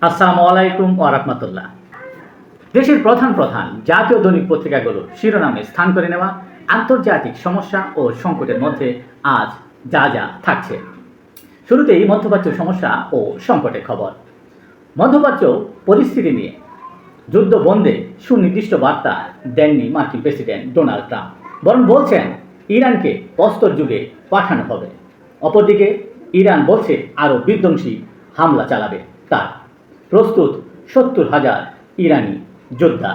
আসসালামু আলাইকুম ওয়া রাহমাতুল্লাহ। দেশের প্রধান প্রধান জাতীয় দৈনিক পত্রিকাগুলোর শিরোনামে স্থান করে নেওয়া আন্তর্জাতিক সমস্যা ও সংকটের মধ্যে আজ যা যা থাকছে। শুরুতেই মধ্যপ্রাচ্য সমস্যা ও সংকটের খবর। মধ্যপ্রাচ্য পরিস্থিতি নিয়ে যুদ্ধ বন্ধে সুনির্দিষ্ট বার্তা দেননি মার্কিন প্রেসিডেন্ট ডোনাল্ড ট্রাম্প, বরং বলছেন ইরানকে প্রস্তর যুগে পাঠানো হবে। অপরদিকে ইরান বলছে আরও বিধ্বংসী হামলা চালাবে তার প্রস্তুত 70,000 ইরানি যোদ্ধা।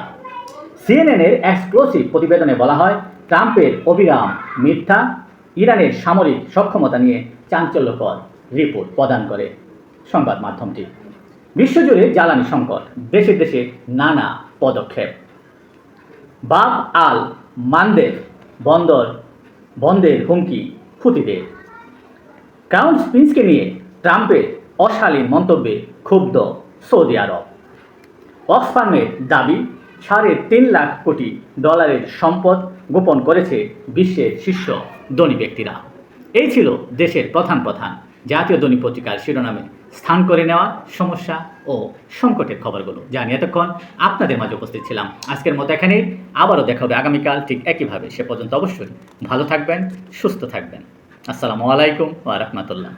সিএনএনের এক্সক্লুসিভ প্রতিবেদনে বলা হয়, ট্রাম্পের অবিরাম মিথ্যা ইরানের সামরিক সক্ষমতা নিয়ে চাঞ্চল্যকর রিপোর্ট প্রদান করে সংবাদ মাধ্যমটি। বিশ্বজুড়ে জ্বালানি সংকট, দেশে দেশে নানা পদক্ষেপ। বাব আল মানদেব বন্দর বন্ধের হুমকি হুতিদের। ক্রাউন প্রিন্সকে নিয়ে ট্রাম্পের অশালীন মন্তব্যে ক্ষুব্ধ সৌদি আরব। অক্সফার্মের দাবি, $3.5 কোটি সম্পদ গোপন করেছে বিশ্বের শীর্ষ ধনী ব্যক্তিরা। এই ছিল দেশের প্রধান প্রধান জাতীয় দৈনিক পত্রিকার শিরোনামে স্থান করে নেওয়া সমস্যা ও সংকটের খবরগুলো, যা নিয়ে এতক্ষণ আপনাদের মাঝে উপস্থিত ছিলাম। আজকের মতো এখানেই, আবারও দেখা হবে আগামীকাল ঠিক একইভাবে। সে পর্যন্ত অবশ্যই ভালো থাকবেন, সুস্থ থাকবেন। আসসালামু আলাইকুম ওয়া রাহমাতুল্লাহ।